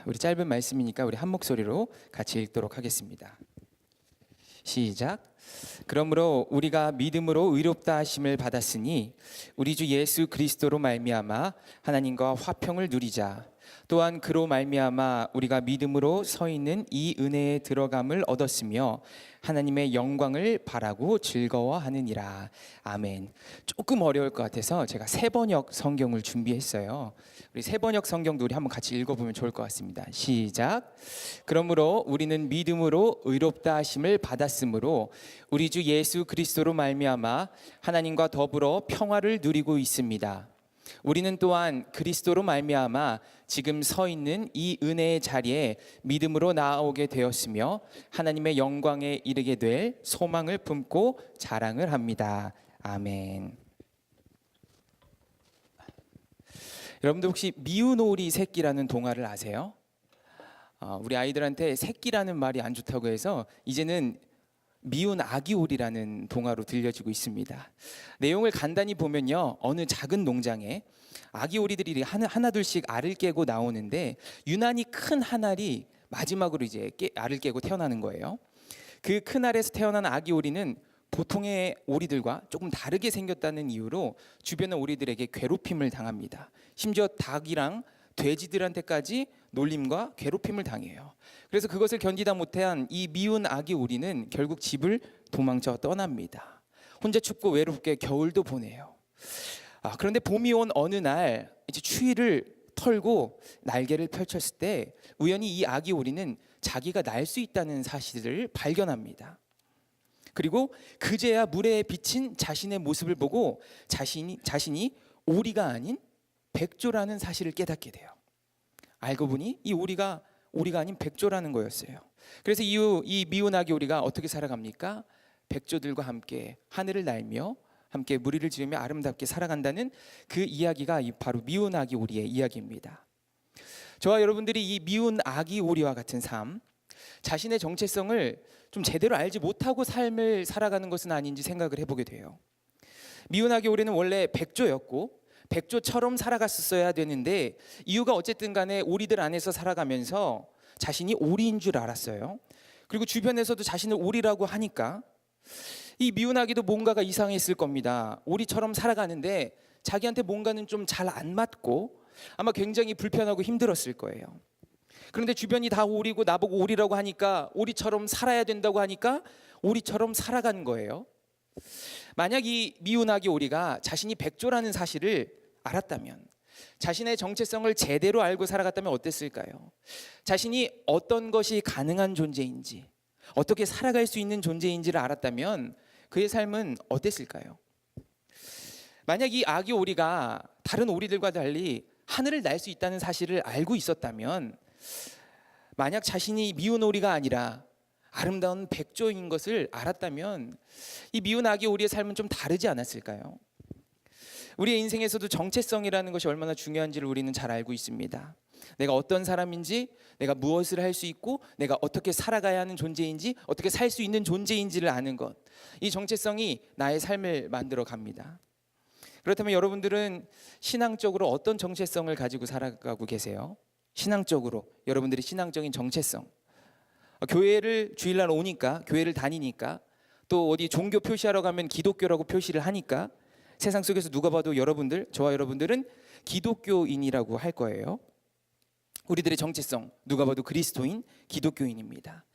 우리 짧은 말씀이니까 우리 한 목소리로 같이 읽도록 하겠습니다. 시작. 그러므로 우리가 믿음으로 의롭다 하심을 받았으니 우리 주 예수 그리스도로 말미암아 하나님과 화평을 누리자. 또한 그로 말미암아 우리가 믿음으로 서 있는 이 은혜에 들어감을 얻었으며 하나님의 영광을 바라고 즐거워하느니라. 아멘. 조금 어려울 것 같아서 제가 세번역 성경을 준비했어요. 우리 세번역 성경도 우리 한번 같이 읽어보면 좋을 것 같습니다. 시작. 그러므로 우리는 믿음으로 의롭다 하심을 받았으므로 우리 주 예수 그리스도로 말미암아 하나님과 더불어 평화를 누리고 있습니다. 우리는 또한 그리스도로 말미암아 지금 서 있는 이 은혜의 자리에 믿음으로 나아오게 되었으며 하나님의 영광에 이르게 될 소망을 품고 자랑을 합니다. 아멘. 여러분들 혹시 미운 오리 새끼라는 동화를 아세요? 우리 아이들한테 새끼라는 말이 안 좋다고 해서 이제는 미운 아기 오리라는 동화로 들려지고 있습니다. 내용을 간단히 보면요, 어느 작은 농장에 아기 오리들이 하나둘씩 알을 깨고 나오는데 유난히 큰 한 알이 마지막으로 이제 알을 깨고 태어나는 거예요. 그 큰 알에서 태어난 아기 오리는 보통의 오리들과 조금 다르게 생겼다는 이유로 주변의 오리들에게 괴롭힘을 당합니다. 심지어 닭이랑 돼지들한테까지 놀림과 괴롭힘을 당해요. 그래서 그것을 견디다 못한 이 미운 아기 오리는 결국 집을 도망쳐 떠납니다. 혼자 춥고 외롭게 겨울도 보내요. 그런데 봄이 온 어느 날 이제 추위를 털고 날개를 펼쳤을 때 우연히 이 아기 오리는 자기가 날 수 있다는 사실을 발견합니다. 그리고 그제야 물에 비친 자신의 모습을 보고 자신이 오리가 아닌 백조라는 사실을 깨닫게 돼요. 알고 보니 이 오리가 아닌 백조라는 거였어요. 그래서 이 미운 아기 오리가 어떻게 살아갑니까? 백조들과 함께 하늘을 날며 함께 무리를 지으며 아름답게 살아간다는 그 이야기가 바로 미운 아기 오리의 이야기입니다. 저와 여러분들이 이 미운 아기 오리와 같은 삶, 자신의 정체성을 좀 제대로 알지 못하고 삶을 살아가는 것은 아닌지 생각을 해보게 돼요. 미운 아기 오리는 원래 백조였고 백조처럼 살아갔었어야 되는데 이유가 어쨌든 간에 오리들 안에서 살아가면서 자신이 오리인 줄 알았어요. 그리고 주변에서도 자신을 오리라고 하니까 이 미운 아기도 뭔가가 이상했을 겁니다. 오리처럼 살아가는데 자기한테 뭔가는 좀 잘 안 맞고 아마 굉장히 불편하고 힘들었을 거예요. 그런데 주변이 다 오리고 나보고 오리라고 하니까 오리처럼 살아야 된다고 하니까 오리처럼 살아간 거예요. 만약 이 미운 아기 오리가 자신이 백조라는 사실을 알았다면, 자신의 정체성을 제대로 알고 살아갔다면 어땠을까요? 자신이 어떤 것이 가능한 존재인지, 어떻게 살아갈 수 있는 존재인지를 알았다면 그의 삶은 어땠을까요? 만약 이 아기 오리가 다른 오리들과 달리 하늘을 날 수 있다는 사실을 알고 있었다면, 만약 자신이 미운 오리가 아니라 아름다운 백조인 것을 알았다면 이 미운 아기 오리의 삶은 좀 다르지 않았을까요? 우리의 인생에서도 정체성이라는 것이 얼마나 중요한지를 우리는 잘 알고 있습니다. 내가 어떤 사람인지, 내가 무엇을 할 수 있고, 내가 어떻게 살아가야 하는 존재인지, 어떻게 살 수 있는 존재인지를 아는 것, 이 정체성이 나의 삶을 만들어 갑니다. 그렇다면 여러분들은 신앙적으로 어떤 정체성을 가지고 살아가고 계세요? 신앙적으로 여러분들의 신앙적인 정체성, 교회를 주일날 오니까, 교회를 다니니까, 또 어디 종교 표시하러 가면 기독교라고 표시를 하니까 세상 속에서 누가 봐도 저와 여러분들은 기독교인이라고 할 거예요. 우리들의 정체성, 누가 봐도 그리스도인, 기독교인입니다.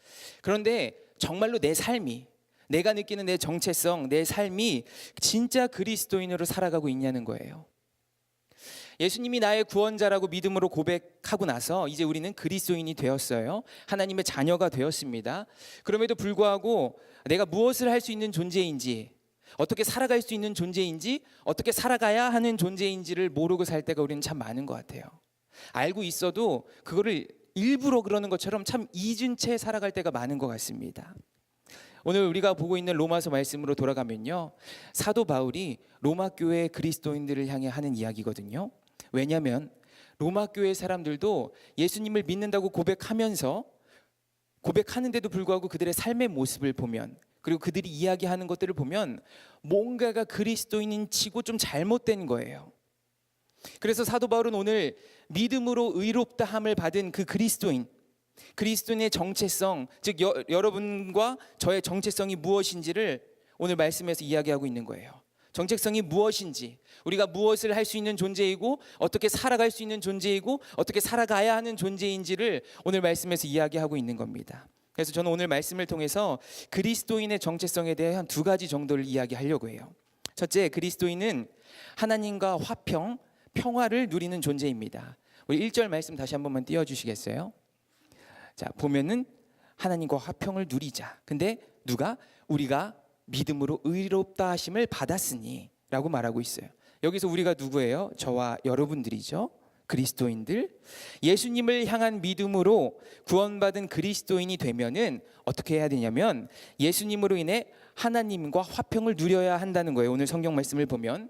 그런데 정말로 내 삶이, 내가 느끼는 내 정체성, 내 삶이 진짜 그리스도인으로 살아가고 있냐는 거예요. 예수님이 나의 구원자라고 믿음으로 고백하고 나서 이제 우리는 그리스도인이 되었어요. 하나님의 자녀가 되었습니다. 그럼에도 불구하고 내가 무엇을 할 수 있는 존재인지, 어떻게 살아갈 수 있는 존재인지, 어떻게 살아가야 하는 존재인지를 모르고 살 때가 우리는 참 많은 것 같아요. 알고 있어도 그거를 일부러 그러는 것처럼 참 잊은 채 살아갈 때가 많은 것 같습니다. 오늘 우리가 보고 있는 로마서 말씀으로 돌아가면요, 사도 바울이 로마 교회 그리스도인들을 향해 하는 이야기거든요. 왜냐하면 로마 교회 사람들도 예수님을 믿는다고 고백하는데도 불구하고 그들의 삶의 모습을 보면, 그리고 그들이 이야기하는 것들을 보면 뭔가가 그리스도인인 치고 좀 잘못된 거예요. 그래서 사도 바울은 오늘 믿음으로 의롭다함을 받은 그 그리스도인의 정체성, 즉 여러분과 저의 정체성이 무엇인지를 오늘 말씀에서 이야기하고 있는 거예요. 정체성이 무엇인지, 우리가 무엇을 할 수 있는 존재이고 어떻게 살아갈 수 있는 존재이고 어떻게 살아가야 하는 존재인지를 오늘 말씀에서 이야기하고 있는 겁니다. 그래서 저는 오늘 말씀을 통해서 그리스도인의 정체성에 대해 한 두 가지 정도를 이야기하려고 해요. 첫째, 그리스도인은 하나님과 평화를 누리는 존재입니다. 우리 1절 말씀 다시 한 번만 띄워주시겠어요? 자, 보면은 하나님과 화평을 누리자. 근데 누가? 우리가 믿음으로 의롭다 하심을 받았으니 라고 말하고 있어요. 여기서 우리가 누구예요? 저와 여러분들이죠. 그리스도인들. 예수님을 향한 믿음으로 구원받은 그리스도인이 되면은 어떻게 해야 되냐면 예수님으로 인해 하나님과 화평을 누려야 한다는 거예요. 오늘 성경 말씀을 보면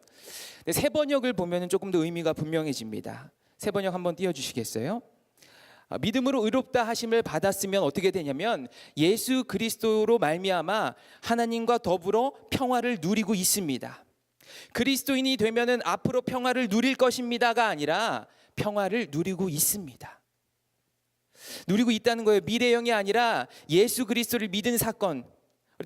세 번역을 보면은 조금 더 의미가 분명해집니다. 세 번역 한번 띄워주시겠어요? 믿음으로 의롭다 하심을 받았으면 어떻게 되냐면 예수 그리스도로 말미암아 하나님과 더불어 평화를 누리고 있습니다. 그리스도인이 되면은 앞으로 평화를 누릴 것입니다가 아니라 평화를 누리고 있습니다. 누리고 있다는 거예요. 미래형이 아니라 예수 그리스도를 믿은 사건.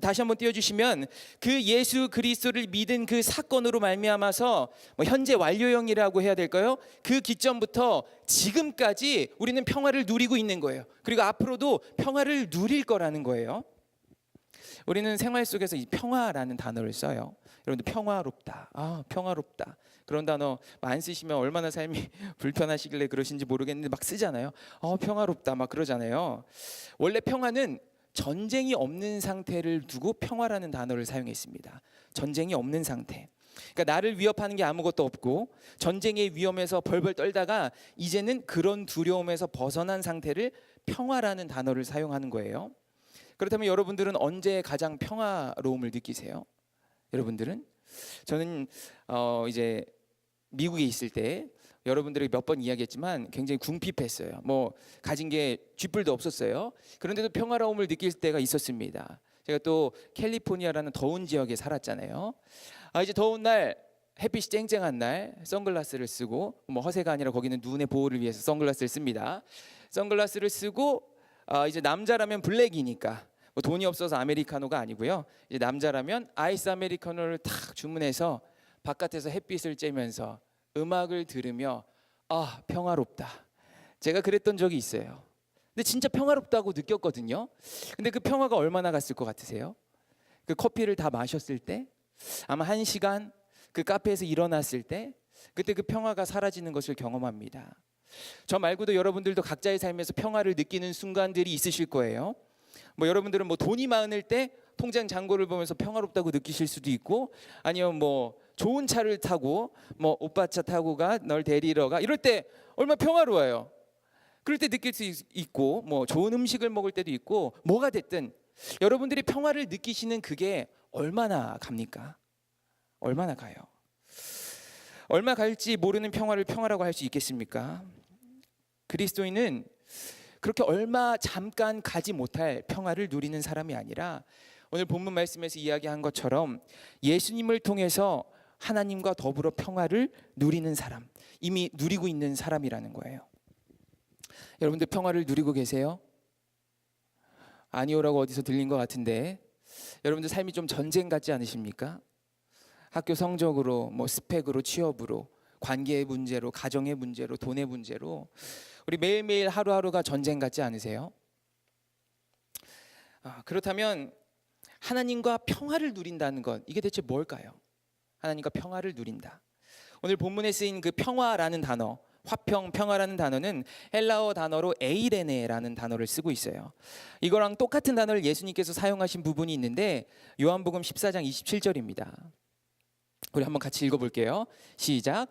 다시 한번 띄워주시면 그 예수 그리스도를 믿은 그 사건으로 말미암아서 현재 완료형이라고 해야 될까요? 그 기점부터 지금까지 우리는 평화를 누리고 있는 거예요. 그리고 앞으로도 평화를 누릴 거라는 거예요. 우리는 생활 속에서 이 평화라는 단어를 써요. 여러분들 평화롭다. 평화롭다. 그런 단어 안 쓰시면 얼마나 삶이 불편하시길래 그러신지 모르겠는데 막 쓰잖아요. 평화롭다 막 그러잖아요. 원래 평화는 전쟁이 없는 상태를 두고 평화라는 단어를 사용했습니다. 전쟁이 없는 상태. 그러니까 나를 위협하는 게 아무것도 없고 전쟁의 위험에서 벌벌 떨다가 이제는 그런 두려움에서 벗어난 상태를 평화라는 단어를 사용하는 거예요. 그렇다면 여러분들은 언제 가장 평화로움을 느끼세요? 여러분들은? 저는 이제 미국에 있을 때 여러분들에게 몇 번 이야기했지만 굉장히 궁핍했어요. 가진 게 쥐뿔도 없었어요. 그런데도 평화로움을 느낄 때가 있었습니다. 제가 또 캘리포니아라는 더운 지역에 살았잖아요. 이제 더운 날, 햇빛이 쨍쨍한 날 선글라스를 쓰고, 허세가 아니라 거기는 눈의 보호를 위해서 선글라스를 씁니다. 선글라스를 쓰고 이제 남자라면 블랙이니까 돈이 없어서 아메리카노가 아니고요. 이제 남자라면 아이스 아메리카노를 탁 주문해서 바깥에서 햇빛을 쬐면서 음악을 들으며 평화롭다. 제가 그랬던 적이 있어요. 근데 진짜 평화롭다고 느꼈거든요. 근데 그 평화가 얼마나 갔을 것 같으세요? 그 커피를 다 마셨을 때 아마 1시간 그 카페에서 일어났을 때 그때 그 평화가 사라지는 것을 경험합니다. 저 말고도 여러분들도 각자의 삶에서 평화를 느끼는 순간들이 있으실 거예요. 여러분들은 돈이 많을 때 통장 잔고를 보면서 평화롭다고 느끼실 수도 있고, 아니면 좋은 차를 타고 오빠 차 타고 가, 널 데리러 가, 이럴 때 얼마나 평화로워요. 그럴 때 느낄 수 있고, 좋은 음식을 먹을 때도 있고, 뭐가 됐든 여러분들이 평화를 느끼시는 그게 얼마나 갑니까? 얼마나 가요? 얼마 갈지 모르는 평화를 평화라고 할 수 있겠습니까? 그리스도인은 그렇게 얼마 잠깐 가지 못할 평화를 누리는 사람이 아니라 오늘 본문 말씀에서 이야기한 것처럼 예수님을 통해서 하나님과 더불어 평화를 누리는 사람, 이미 누리고 있는 사람이라는 거예요. 여러분들 평화를 누리고 계세요? 아니오라고 어디서 들린 것 같은데 여러분들 삶이 좀 전쟁 같지 않으십니까? 학교 성적으로, 스펙으로, 취업으로, 관계의 문제로, 가정의 문제로, 돈의 문제로 우리 매일매일 하루하루가 전쟁 같지 않으세요? 그렇다면 하나님과 평화를 누린다는 것, 이게 대체 뭘까요? 하나님과 평화를 누린다. 오늘 본문에 쓰인 그 평화라는 단어, 화평, 평화라는 단어는 헬라어 단어로 에이레네라는 단어를 쓰고 있어요. 이거랑 똑같은 단어를 예수님께서 사용하신 부분이 있는데 요한복음 14장 27절입니다. 우리 한번 같이 읽어볼게요. 시작.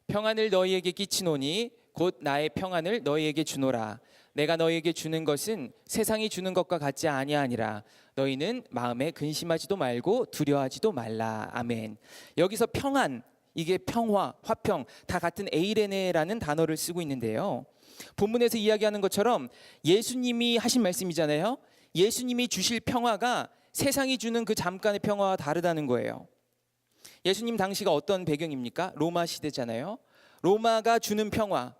평안을 너희에게 끼치노니 곧 나의 평안을 너희에게 주노라. 내가 너희에게 주는 것은 세상이 주는 것과 같지 아니하니라. 너희는 마음에 근심하지도 말고 두려워하지도 말라. 아멘. 여기서 평안, 이게 평화, 화평 다 같은 에이레네라는 단어를 쓰고 있는데요. 본문에서 이야기하는 것처럼 예수님이 하신 말씀이잖아요. 예수님이 주실 평화가 세상이 주는 그 잠깐의 평화와 다르다는 거예요. 예수님 당시가 어떤 배경입니까? 로마 시대잖아요. 로마가 주는 평화.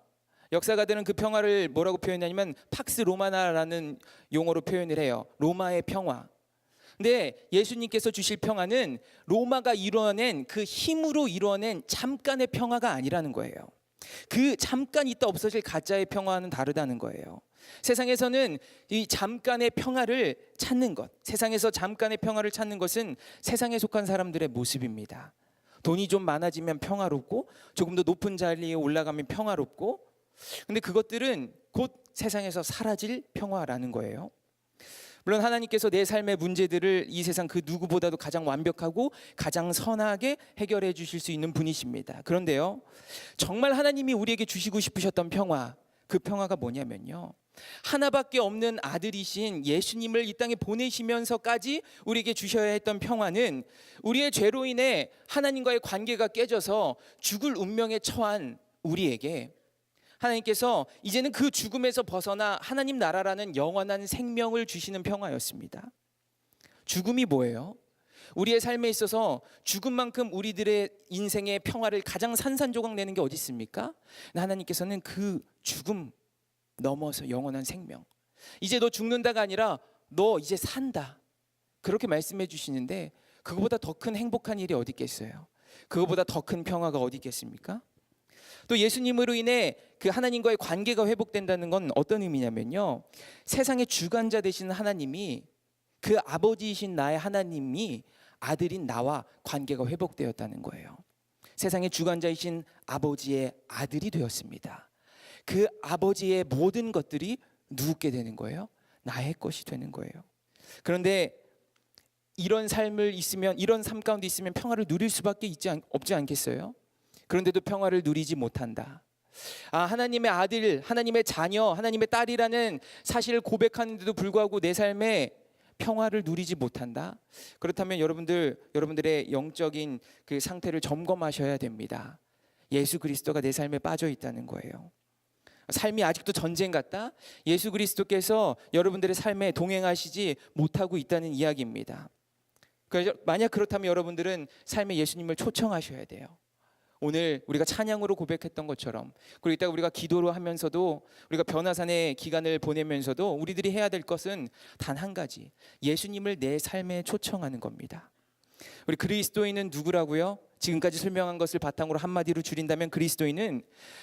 역사가들은 그 평화를 뭐라고 표현하냐면 팍스 로마나라는 용어로 표현을 해요. 로마의 평화. 근데 예수님께서 주실 평화는 로마가 이루어낸 그 힘으로 이루어낸 잠깐의 평화가 아니라는 거예요. 그 잠깐 있다 없어질 가짜의 평화는 다르다는 거예요. 세상에서는 이 잠깐의 평화를 찾는 것, 세상에서 잠깐의 평화를 찾는 것은 세상에 속한 사람들의 모습입니다. 돈이 좀 많아지면 평화롭고 조금 더 높은 자리에 올라가면 평화롭고, 근데 그것들은 곧 세상에서 사라질 평화라는 거예요. 물론 하나님께서 내 삶의 문제들을 이 세상 그 누구보다도 가장 완벽하고 가장 선하게 해결해 주실 수 있는 분이십니다. 그런데요, 정말 하나님이 우리에게 주시고 싶으셨던 평화, 그 평화가 뭐냐면요, 하나밖에 없는 아들이신 예수님을 이 땅에 보내시면서까지 우리에게 주셔야 했던 평화는 우리의 죄로 인해 하나님과의 관계가 깨져서 죽을 운명에 처한 우리에게 하나님께서 이제는 그 죽음에서 벗어나 하나님 나라라는 영원한 생명을 주시는 평화였습니다. 죽음이 뭐예요? 우리의 삶에 있어서 죽음만큼 우리들의 인생의 평화를 가장 산산조각 내는 게 어디 있습니까? 하나님께서는 그 죽음 넘어서 영원한 생명, 이제 너 죽는다가 아니라 너 이제 산다, 그렇게 말씀해 주시는데 그거보다 더 큰 행복한 일이 어디 있겠어요? 그거보다 더 큰 평화가 어디 있겠습니까? 또 예수님으로 인해 그 하나님과의 관계가 회복된다는 건 어떤 의미냐면요, 세상의 주관자 되시는 하나님이, 그 아버지이신 나의 하나님이 아들인 나와 관계가 회복되었다는 거예요. 세상의 주관자이신 아버지의 아들이 되었습니다. 그 아버지의 모든 것들이 누구께 되는 거예요? 나의 것이 되는 거예요. 그런데 이런 삶을 있으면, 이런 삶 가운데 있으면 평화를 누릴 수밖에 없지 않겠어요? 그런데도 평화를 누리지 못한다. 하나님의 아들, 하나님의 자녀, 하나님의 딸이라는 사실을 고백하는데도 불구하고 내 삶에 평화를 누리지 못한다. 그렇다면 여러분들의 영적인 그 상태를 점검하셔야 됩니다. 예수 그리스도가 내 삶에 빠져 있다는 거예요. 삶이 아직도 전쟁 같다? 예수 그리스도께서 여러분들의 삶에 동행하시지 못하고 있다는 이야기입니다. 그래서 만약 그렇다면 여러분들은 삶에 예수님을 초청하셔야 돼요. 오늘 우리가 찬양으로 고백했던 것처럼, 그리고 이따가 우리가 기도로 하면서도, 우리가 변화산의 기간을 보내면서도 우리들이 해야 될 것은 단 한 가지, 예수님을 내 삶에 초청하는 겁니다. 우리 그리스도인은 누구라고요? 지금까지 설명한 것을 바탕으로 한마디로 줄인다면 그리스도인은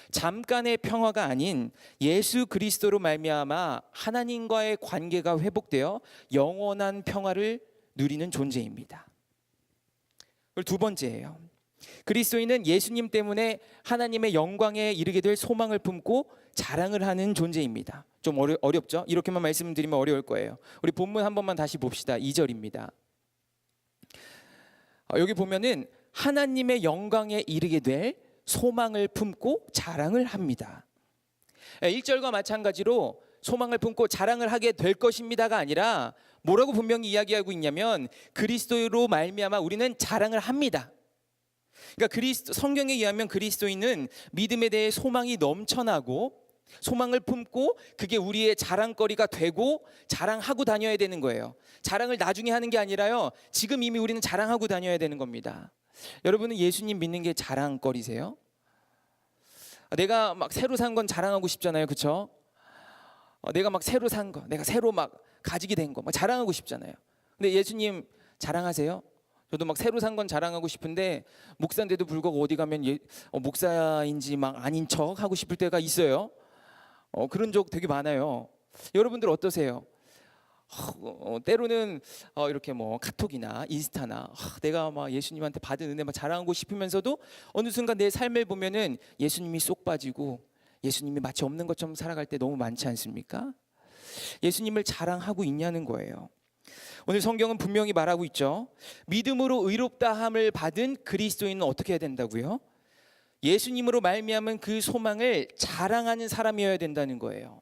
잠깐의 평화가 아닌 예수 그리스도로 말미암아 하나님과의 관계가 회복되어 영원한 평화를 누리는 존재입니다. 그리고 두 번째예요. 그리스도인은 예수님 때문에 하나님의 영광에 이르게 될 소망을 품고 자랑을 하는 존재입니다. 좀 어렵죠? 이렇게만 말씀드리면 어려울 거예요. 우리 본문 한 번만 다시 봅시다. 2절입니다. 여기 보면은 하나님의 영광에 이르게 될 소망을 품고 자랑을 합니다. 1절과 마찬가지로 소망을 품고 자랑을 하게 될 것입니다가 아니라 뭐라고 분명히 이야기하고 있냐면 그리스도로 말미암아 우리는 자랑을 합니다. 그러니까 성경에 의하면 그리스도인은 믿음에 대해 소망이 넘쳐나고 소망을 품고 그게 우리의 자랑거리가 되고 자랑하고 다녀야 되는 거예요. 자랑을 나중에 하는 게 아니라요, 지금 이미 우리는 자랑하고 다녀야 되는 겁니다. 여러분은 예수님 믿는 게 자랑거리세요? 내가 막 새로 산 건 자랑하고 싶잖아요, 그렇죠? 내가 막 새로 산 거, 내가 새로 막 가지게 된 거 막 자랑하고 싶잖아요. 근데 예수님 자랑하세요? 저도 막 새로 산 건 자랑하고 싶은데 목사인데도 불구하고 어디 가면 목사인지 막 아닌 척 하고 싶을 때가 있어요. 그런 적 되게 많아요. 여러분들 어떠세요? 때로는 이렇게 뭐 카톡이나 인스타나 내가 막 예수님한테 받은 은혜 막 자랑하고 싶으면서도 어느 순간 내 삶을 보면은 예수님이 쏙 빠지고 예수님이 마치 없는 것처럼 살아갈 때 너무 많지 않습니까? 예수님을 자랑하고 있냐는 거예요. 오늘 성경은 분명히 말하고 있죠. 믿음으로 의롭다함을 받은 그리스도인은 어떻게 해야 된다고요? 예수님으로 말미암은 그 소망을 자랑하는 사람이어야 된다는 거예요.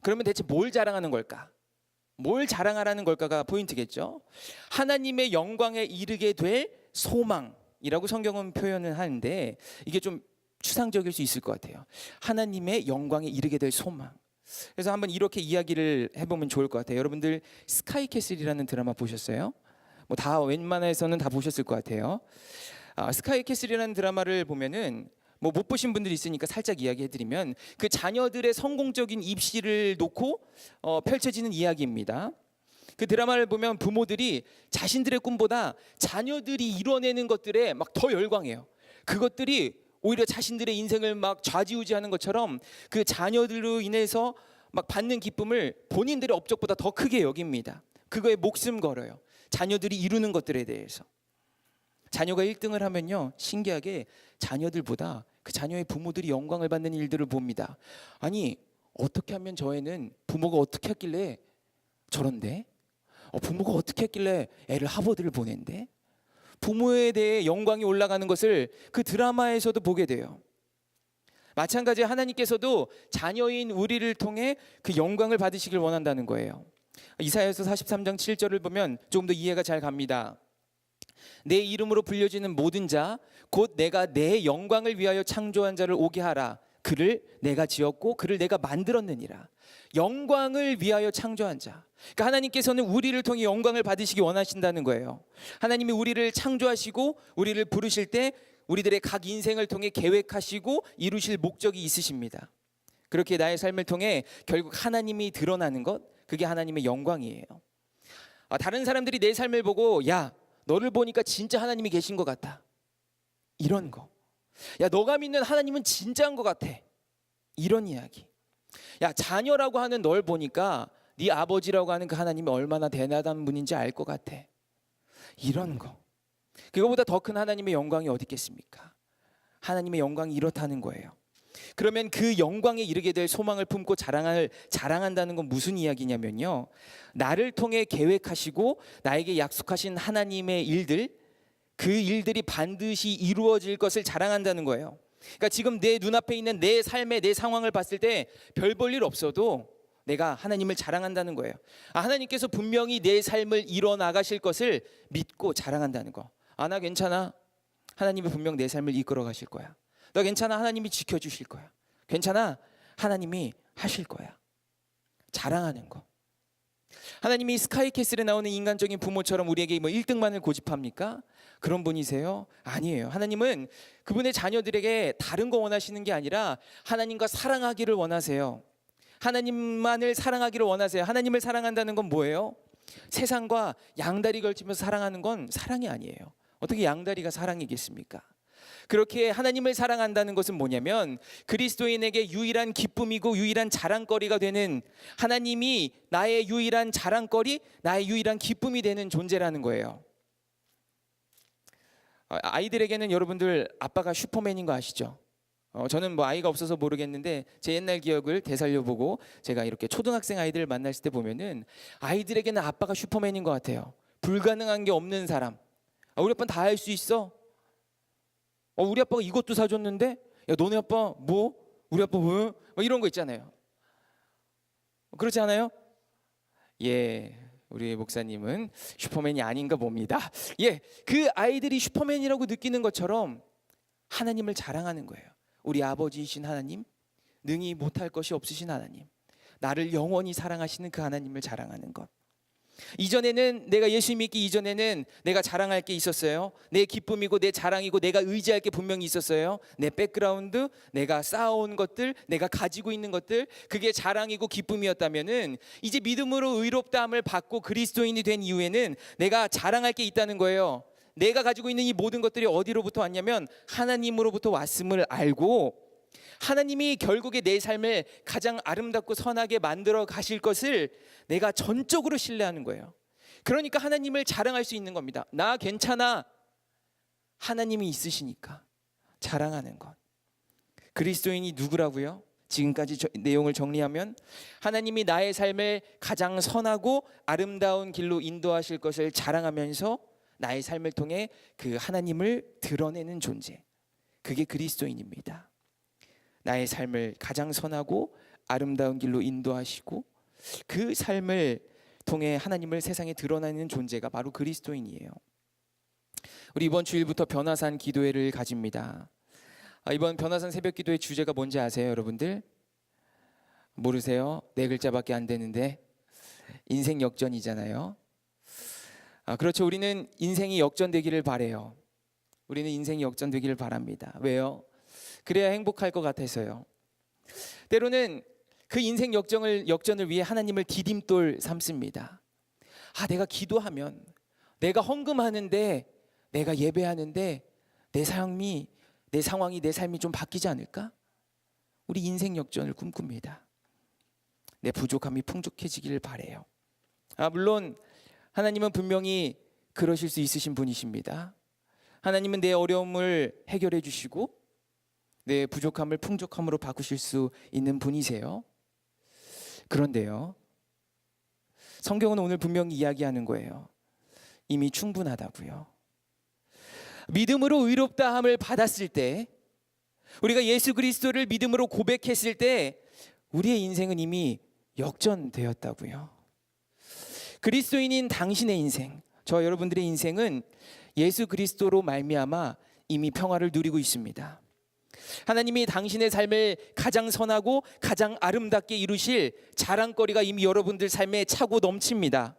그러면 대체 뭘 자랑하는 걸까? 뭘 자랑하라는 걸까가 포인트겠죠. 하나님의 영광에 이르게 될 소망이라고 성경은 표현을 하는데 이게 좀 추상적일 수 있을 것 같아요. 하나님의 영광에 이르게 될 소망. 그래서 한번 이렇게 이야기를 해보면 좋을 것 같아요. 여러분들 스카이캐슬이라는 드라마 보셨어요? 다 웬만해서는 다 보셨을 것 같아요. 스카이캐슬이라는 드라마를 보면은 뭐 못 보신 분들이 있으니까 살짝 이야기해드리면 그 자녀들의 성공적인 입시를 놓고 펼쳐지는 이야기입니다. 그 드라마를 보면 부모들이 자신들의 꿈보다 자녀들이 이뤄내는 것들에 막 더 열광해요. 그것들이 오히려 자신들의 인생을 막 좌지우지하는 것처럼 그 자녀들로 인해서 막 받는 기쁨을 본인들의 업적보다 더 크게 여깁니다. 그거에 목숨 걸어요. 자녀들이 이루는 것들에 대해서. 자녀가 1등을 하면요, 신기하게 자녀들보다 그 자녀의 부모들이 영광을 받는 일들을 봅니다. 아니, 어떻게 하면 저 애는 부모가 어떻게 했길래 저런데? 부모가 어떻게 했길래 애를 하버드를 보낸대? 부모에 대해 영광이 올라가는 것을 그 드라마에서도 보게 돼요. 마찬가지 하나님께서도 자녀인 우리를 통해 그 영광을 받으시길 원한다는 거예요. 이사야서 43장 7절을 보면 조금 더 이해가 잘 갑니다. 내 이름으로 불려지는 모든 자 곧 내가 내 영광을 위하여 창조한 자를 오게 하라. 그를 내가 지었고 그를 내가 만들었느니라. 영광을 위하여 창조한 자. 그러니까 하나님께서는 우리를 통해 영광을 받으시기 원하신다는 거예요. 하나님이 우리를 창조하시고 우리를 부르실 때 우리들의 각 인생을 통해 계획하시고 이루실 목적이 있으십니다. 그렇게 나의 삶을 통해 결국 하나님이 드러나는 것, 그게 하나님의 영광이에요. 다른 사람들이 내 삶을 보고 야, 너를 보니까 진짜 하나님이 계신 것 같다, 이런 거. 야, 너가 믿는 하나님은 진짜인 것 같아, 이런 이야기. 야, 자녀라고 하는 널 보니까 네 아버지라고 하는 그 하나님이 얼마나 대단한 분인지 알 것 같아, 이런 거. 그거보다 더 큰 하나님의 영광이 어디 있겠습니까? 하나님의 영광이 이렇다는 거예요. 그러면 그 영광에 이르게 될 소망을 품고 자랑한다는 건 무슨 이야기냐면요, 나를 통해 계획하시고 나에게 약속하신 하나님의 일들, 그 일들이 반드시 이루어질 것을 자랑한다는 거예요. 그러니까 지금 내 눈앞에 있는 내 삶의 내 상황을 봤을 때 별 볼 일 없어도 내가 하나님을 자랑한다는 거예요. 하나님께서 분명히 내 삶을 이뤄나가실 것을 믿고 자랑한다는 거. 나 괜찮아, 하나님이 분명 내 삶을 이끌어 가실 거야. 너 괜찮아, 하나님이 지켜주실 거야. 괜찮아, 하나님이 하실 거야. 자랑하는 거. 하나님이 스카이캐슬에 나오는 인간적인 부모처럼 우리에게 뭐 1등만을 고집합니까? 그런 분이세요? 아니에요. 하나님은 그분의 자녀들에게 다른 거 원하시는 게 아니라 하나님과 사랑하기를 원하세요. 하나님만을 사랑하기를 원하세요. 하나님을 사랑한다는 건 뭐예요? 세상과 양다리 걸치면서 사랑하는 건 사랑이 아니에요. 어떻게 양다리가 사랑이겠습니까? 그렇게 하나님을 사랑한다는 것은 뭐냐면 그리스도인에게 유일한 기쁨이고 유일한 자랑거리가 되는, 하나님이 나의 유일한 자랑거리, 나의 유일한 기쁨이 되는 존재라는 거예요. 아이들에게는 여러분들 아빠가 슈퍼맨인 거 아시죠? 저는 뭐 아이가 없어서 모르겠는데 제 옛날 기억을 되살려보고 제가 이렇게 초등학생 아이들을 만났을 때 보면은 아이들에게는 아빠가 슈퍼맨인 것 같아요. 불가능한 게 없는 사람. 우리 아빠는 다 할 수 있어. 우리 아빠가 이것도 사줬는데, 야, 너네 아빠 뭐? 우리 아빠 뭐? 이런 거 있잖아요. 그렇지 않아요? 예, 우리 목사님은 슈퍼맨이 아닌가 봅니다. 예, 그 아이들이 슈퍼맨이라고 느끼는 것처럼 하나님을 자랑하는 거예요. 우리 아버지이신 하나님, 능히 못할 것이 없으신 하나님, 나를 영원히 사랑하시는 그 하나님을 자랑하는 것. 이전에는, 내가 예수 믿기 이전에는 내가 자랑할 게 있었어요. 내 기쁨이고 내 자랑이고 내가 의지할 게 분명히 있었어요. 내 백그라운드, 내가 쌓아온 것들, 내가 가지고 있는 것들, 그게 자랑이고 기쁨이었다면은 이제 믿음으로 의롭다함을 받고 그리스도인이 된 이후에는 내가 자랑할 게 있다는 거예요. 내가 가지고 있는 이 모든 것들이 어디로부터 왔냐면 하나님으로부터 왔음을 알고, 하나님이 결국에 내 삶을 가장 아름답고 선하게 만들어 가실 것을 내가 전적으로 신뢰하는 거예요. 그러니까 하나님을 자랑할 수 있는 겁니다. 나 괜찮아, 하나님이 있으시니까 자랑하는 것. 그리스도인이 누구라고요? 지금까지 내용을 정리하면 하나님이 나의 삶을 가장 선하고 아름다운 길로 인도하실 것을 자랑하면서 나의 삶을 통해 그 하나님을 드러내는 존재, 그게 그리스도인입니다. 나의 삶을 가장 선하고 아름다운 길로 인도하시고 그 삶을 통해 하나님을 세상에 드러내는 존재가 바로 그리스도인이에요. 우리 이번 주일부터 변화산 기도회를 가집니다. 이번 변화산 새벽 기도회 주제가 뭔지 아세요, 여러분들? 모르세요? 네 글자밖에 안 되는데 인생 역전이잖아요. 그렇죠. 우리는 인생이 역전되기를 바래요. 우리는 인생이 역전되기를 바랍니다. 왜요? 그래야 행복할 것 같아서요. 때로는 그 인생 역전을 위해 하나님을 디딤돌 삼습니다. 내가 기도하면, 내가 헌금하는데, 내가 예배하는데 내 상황이 내 삶이 좀 바뀌지 않을까? 우리 인생 역전을 꿈꿉니다. 내 부족함이 풍족해지기를 바래요. 물론 하나님은 분명히 그러실 수 있으신 분이십니다. 하나님은 내 어려움을 해결해 주시고 내 부족함을 풍족함으로 바꾸실 수 있는 분이세요. 그런데요, 성경은 오늘 분명히 이야기하는 거예요. 이미 충분하다고요. 믿음으로 의롭다함을 받았을 때, 우리가 예수 그리스도를 믿음으로 고백했을 때 우리의 인생은 이미 역전되었다고요. 그리스도인인 당신의 인생, 저 여러분들의 인생은 예수 그리스도로 말미암아 이미 평화를 누리고 있습니다. 하나님이 당신의 삶을 가장 선하고 가장 아름답게 이루실 자랑거리가 이미 여러분들 삶에 차고 넘칩니다.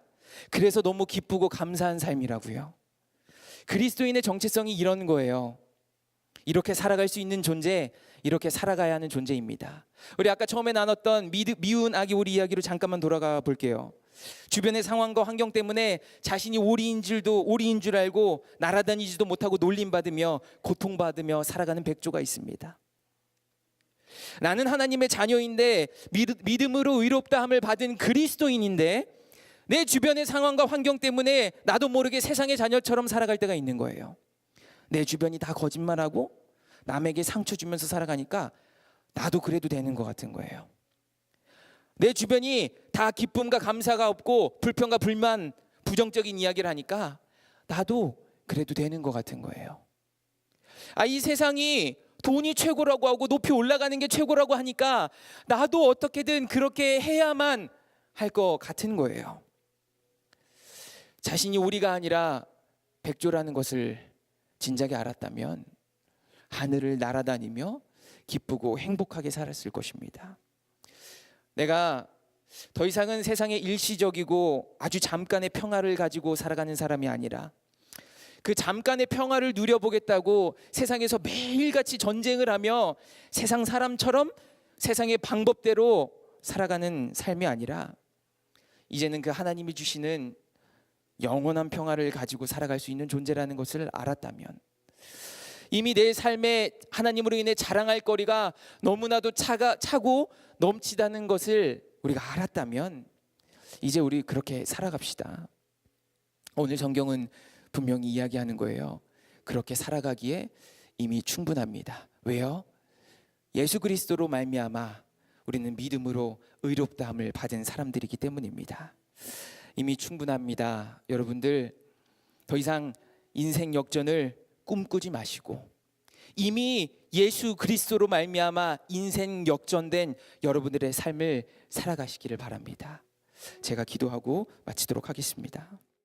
그래서 너무 기쁘고 감사한 삶이라고요. 그리스도인의 정체성이 이런 거예요. 이렇게 살아갈 수 있는 존재, 이렇게 살아가야 하는 존재입니다. 우리 아까 처음에 나눴던 미운 아기 오리 이야기로 잠깐만 돌아가 볼게요. 주변의 상황과 환경 때문에 자신이 오리인 줄 알고 날아다니지도 못하고 놀림받으며 고통받으며 살아가는 백조가 있습니다. 나는 하나님의 자녀인데, 믿음으로 의롭다함을 받은 그리스도인인데, 내 주변의 상황과 환경 때문에 나도 모르게 세상의 자녀처럼 살아갈 때가 있는 거예요. 내 주변이 다 거짓말하고 남에게 상처 주면서 살아가니까 나도 그래도 되는 것 같은 거예요. 내 주변이 다 기쁨과 감사가 없고 불평과 불만, 부정적인 이야기를 하니까 나도 그래도 되는 것 같은 거예요. 이 세상이 돈이 최고라고 하고 높이 올라가는 게 최고라고 하니까 나도 어떻게든 그렇게 해야만 할 것 같은 거예요. 자신이 오리가 아니라 백조라는 것을 진작에 알았다면 하늘을 날아다니며 기쁘고 행복하게 살았을 것입니다. 내가 더 이상은 세상의 일시적이고 아주 잠깐의 평화를 가지고 살아가는 사람이 아니라 그 잠깐의 평화를 누려보겠다고 세상에서 매일같이 전쟁을 하며 세상 사람처럼 세상의 방법대로 살아가는 삶이 아니라 이제는 그 하나님이 주시는 영원한 평화를 가지고 살아갈 수 있는 존재라는 것을 알았다면, 이미 내 삶에 하나님으로 인해 자랑할 거리가 너무나도 차고 넘치다는 것을 우리가 알았다면 이제 우리 그렇게 살아갑시다. 오늘 성경은 분명히 이야기하는 거예요. 그렇게 살아가기에 이미 충분합니다. 왜요? 예수 그리스도로 말미암아 우리는 믿음으로 의롭다함을 받은 사람들이기 때문입니다. 이미 충분합니다. 여러분들 더 이상 인생 역전을 꿈꾸지 마시고 이미 예수 그리스도로 말미암아 인생 역전된 여러분들의 삶을 살아가시기를 바랍니다. 제가 기도하고 마치도록 하겠습니다.